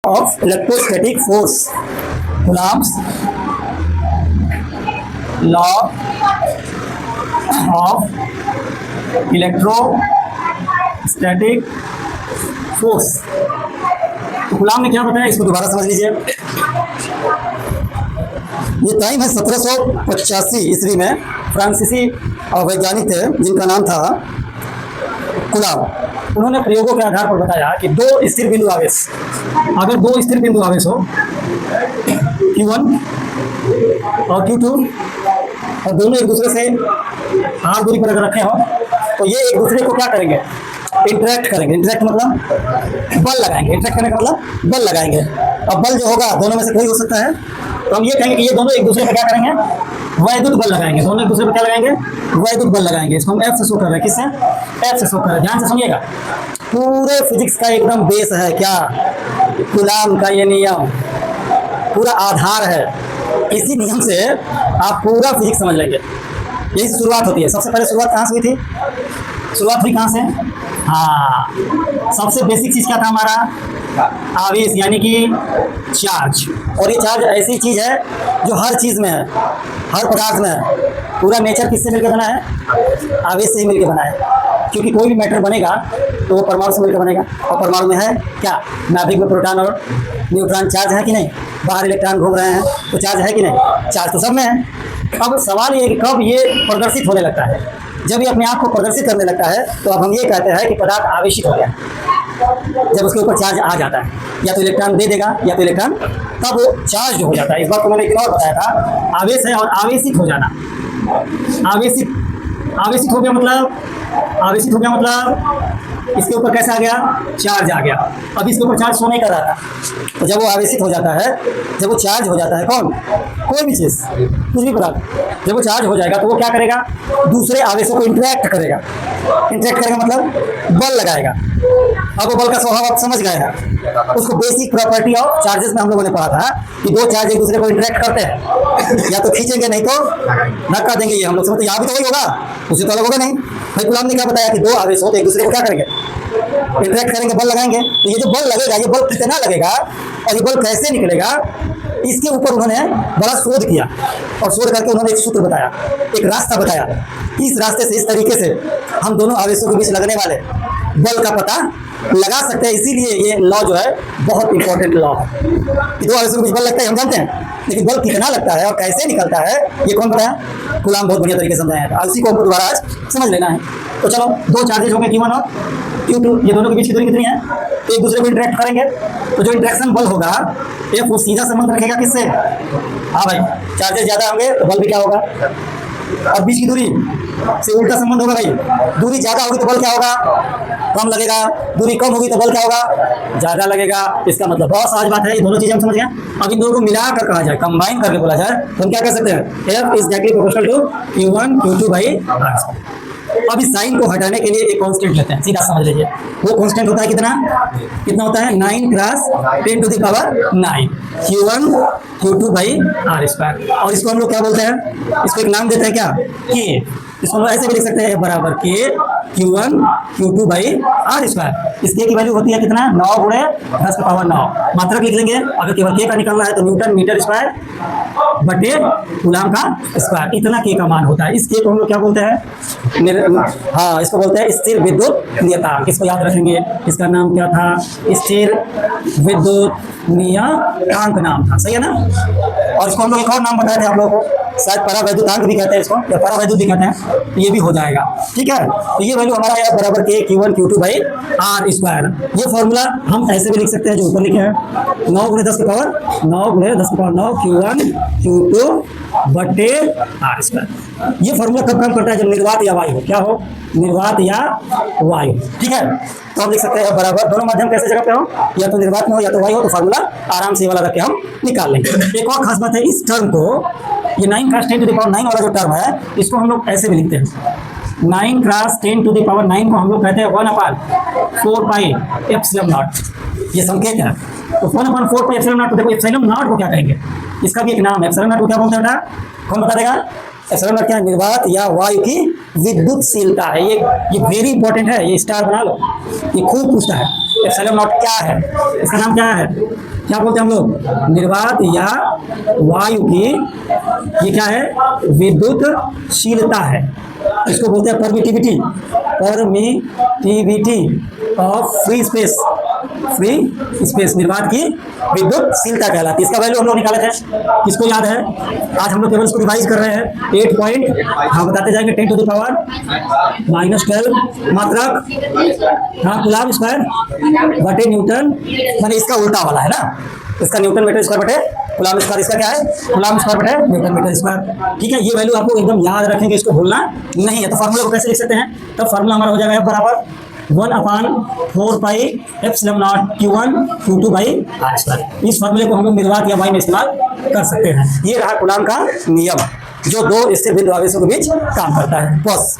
of electrostatic force, Coulomb's law of electrostatic force। तो गुलाम ने क्या बताया, इसको दोबारा समझ लीजिए। ये टाइम है 1785 ईस्वी में, फ्रांसीसी वैज्ञानिक थे जिनका नाम था कुलाम। उन्होंने प्रयोगों के आधार पर बताया कि दो स्थिर बिंदु आवेश, अगर दो स्थिर बिंदु आवेश हो Q1 और Q2 और दोनों एक दूसरे से r दूरी पर अगर रखे हो तो ये एक दूसरे को क्या करेंगे, इंटरेक्ट करेंगे। इंटरेक्ट मतलब बल लगाएंगे, इंटरेक्ट करने का मतलब बल लगाएंगे। अब बल जो होगा दोनों में से कोई हो सकता है, तो हम ये कहेंगे कि ये दोनों एक दूसरे पर क्या करेंगे, वैद्युत बल लगाएंगे। दोनों एक दूसरे पर क्या लगाएंगे, वैद्युत बल लगाएंगे। इसको हम F से शो कर रहे हैं। किससे? F से शो कर रहे हैं। ध्यान से सुनिएगा, पूरे फिजिक्स का एकदम बेस है क्या, कूलाम का ये नियम पूरा आधार है। इसी नियम से आप पूरा फिजिक्स समझ लेंगे। यही शुरुआत होती है। सबसे पहले शुरुआत कहाँ से हुई थी, शुरुआत हुई कहाँ से, हाँ, सबसे बेसिक चीज़ क्या था हमारा, आवेश यानी कि चार्ज। और ये चार्ज ऐसी चीज़ है जो हर चीज़ में है, हर पदार्थ में है। पूरा नेचर किससे मिलकर बना है, आवेश से ही मिलकर बना है। क्योंकि कोई भी मैटर बनेगा तो वो परमाणु से मिलकर बनेगा, और परमाणु में है क्या, नाभिक में प्रोटॉन और न्यूट्रॉन चार्ज है कि नहीं, बाहर इलेक्ट्रॉन घूम रहे हैं तो चार्ज है कि नहीं, चार्ज तो सब में है। अब सवाल ये है कि कब ये प्रदर्शित होने लगता है, जब ये अपने आप को प्रदर्शित करने लगता है तो अब हम ये कहते हैं कि पदार्थ आवेशित हो गया। जब उसके ऊपर चार्ज आ जाता है, या तो इलेक्ट्रॉन दे देगा या तो इलेक्ट्रॉन, तब वो चार्ज हो जाता है। इस बात को मैंने एक और बताया था, आवेश है और आवेशित हो जाना। आवेशित आवेशित हो गया मतलब, आवेशित हो गया मतलब इसके ऊपर कैसा आ गया, चार्ज आ गया। अब इसके ऊपर चार्ज शो नहीं कर रहा था, तो जब वो आवेशित हो जाता है, जब वो चार्ज हो जाता है, कौन, कोई भी चीज़, कुछ भी पदार्थ, जब वो चार्ज हो जाएगा तो वो क्या करेगा, दूसरे आवेशों को इंटरेक्ट करेगा। इंटरेक्ट करेगा मतलब बल लगाएगा। अब वो बल का स्वभाव आप समझ गए हैं। उसको बेसिक प्रॉपर्टी ऑफ चार्जेस में हम लोगों ने पढ़ा था कि दो चार्ज एक दूसरे को इंटरेक्ट करते हैं, या तो खींचेंगे नहीं तो धक्का देंगे। ये हम लोग समझते, यहाँ भी तो वही होगा, उसे तो अलग होगा नहीं। भाई गुलाम ने क्या बताया कि दो आवेश हो तो एक दूसरे को क्या करेंगे, इंटरेक्ट करेंगे, बल लगाएंगे। तो ये जो बल लगेगा, ये बल कितना लगेगा और ये बल कैसे निकलेगा, इसके ऊपर उन्होंने बड़ा शोध किया। और शोध करके उन्होंने एक सूत्र बताया, एक रास्ता बताया। इस रास्ते से, इस तरीके से हम दोनों आवेशों के बीच लगने वाले बल का पता लगा सकते हैं। इसीलिए ये लॉ जो है बहुत इंपॉर्टेंट लॉ है कि दो आवेशों के बीच बल लगता है, हम जानते हैं, लेकिन बल कितना लगता है और कैसे निकलता है ये कौन बताया, गुलाम बहुत बढ़िया तरीके से समझाया था। उसी को हमको दोबारा आज समझ लेना है। तो चलो, दो चार्जेज हो गए Q1 और Q2, ये दोनों के बीच की दूरी कितनी है, तो एक दूसरे को इंटरेक्ट करेंगे। तो जो इंटरेक्शन बल होगा ये वो सीधा संबंध रखेगा किससे, हाँ भाई, चार्जेस ज़्यादा होंगे तो बल भी क्या होगा, और बीच की दूरी से उल्टा संबंध होगा। भाई दूरी ज़्यादा होगी तो बल क्या होगा, कम लगेगा, दूरी कम होगी तो बल क्या होगा, ज़्यादा लगेगा। इसका मतलब बहुत सहज बात है, ये दोनों चीज़ें हम समझ गए। अब इन दोनों को मिलाकर कहा जाए, कंबाइन करके बोला जाए, तो हम क्या कह सकते हैं, F is directly proportional to Q1 Q2 by R। अब इस साइन को हटाने के लिए एक कांस्टेंट लेते हैं, सीधा समझ लीजिए। वो कांस्टेंट होता है कितना, कितना होता है, 9 cross 10 to the power 9 Q1 Q2 by R square. और इसको हम लोग क्या बोलते हैं, इसको एक नाम देते हैं क्या, K। इसको हम लोग ऐसे भी लिख सकते हैं, बराबर K Q1 Q2 by R square. इस K की वैल्यू होती है कितना, 9 गुणे 10 का पावर 9। मात्रक लिख लेंगे, अगर केवल K का निकलना है तो न्यूटन मीटर स्क्वायर बटे कूलाम का स्क्वायर, इतना K का मान होता है। इस K को हम लोग क्या बोलते हैं, हाँ, इसको बोलते हैं स्थिर विद्युत नियतांक। इसको याद रखेंगे, इसका नाम क्या था, स्थिर विद्युत नियतांक नाम था, सही है ना। और इसको हम लोग एक और नाम बताए थे आप लोगों को, शायद परावैद्युतांक भी कहते हैं इसको, या परावैद्युत भी कहते हैं, तो ये भी हो जाएगा, ठीक है। तो ये वैल्यू हमारा है बराबर K Q1 Q2 by R square. ये फॉर्मूला हम ऐसे भी लिख सकते हैं जो ऊपर लिखे हैं, 9 गुणे 10 की पावर 9 Q1 Q2 बटे R स्क्वायर। ये फॉर्मूला कब काम करता है, जब निर्वात या वायु हो, क्या हो, निर्वात या वायु, ठीक है। तो हम लिख सकते हैं बराबर, दोनों माध्यम कैसे जगह पे हो, या तो निर्वात में हो या तो वायु हो, तो फार्मूला आराम से वाला रख के हम निकाल लेंगे। एक और खास बात है, इस टर्म को, ये 9 क्रॉस 10 टू द पावर 9 वाला जो टर्म है, इसको हम लोग ऐसे भी लिखते हैं, 9 क्रॉस 10 टू द पावर 9 को हम लोग कहते हैं 1/4 पाई एप्सिलॉन नॉट। ये संकेत है, तो 1/4 पाई एप्सिलॉन नॉट। तो देखो एप्सिलॉन नॉट को क्या कहेंगे, इसका भी एक नाम है, एप्सिलॉन नॉट को क्या बोलते हैं बेटा, कौन बता देगा, एप्सिलॉन नॉट क्या है, निर्वात या वायु की विद्युतशीलता है। ये वेरी इंपॉर्टेंट है, ये स्टार बना लो, ये खूब पूछता है। एप्सिलॉन नॉट क्या है, इसका नाम क्या है, क्या बोलते हैं हम लोग, निर्वात या वायु की ये क्या है, विद्युतशीलता है। इसको बोलते हैं permittivity, permittivity of free space, free space निर्वात की विद्युतशीलता कहलाती है। इसका वैल्यू हम लोग निकाले थे, किसको याद है, आज हम लोग केवल इसको रिवाइज कर रहे हैं। 8 पॉइंट हाँ बताते जाएंगे 10 टू द पावर -12 मात्रक हाँ कूलम्ब स्क्वायर बटे न्यूटन, माने इसका उल्टा वाला है ना, इसका न्यूटन मीटर स्क्वायर बटे कूलम्ब स्क्वायर, इसका क्या है कूलम्ब स्क्वायर बटे न्यूटन मीटर स्क्वायर। ठीक है, ये वैल्यू आपको एकदम याद रखेंगे, इसको भूलना नहीं है। तो फार्मूला को कैसे लिख सकते हैं, तब फार्मूला हमारा हो जाएगा F बराबर 1/4 pi epsilon not Q1 Q2 by R square. इस फार्मूले को हम लोग निर्वात या वायु में इस्तेमाल कर सकते हैं। ये रहा कूलम्ब का नियम जो दो स्थिर बिंदु आवेशों के बीच काम करता है। बस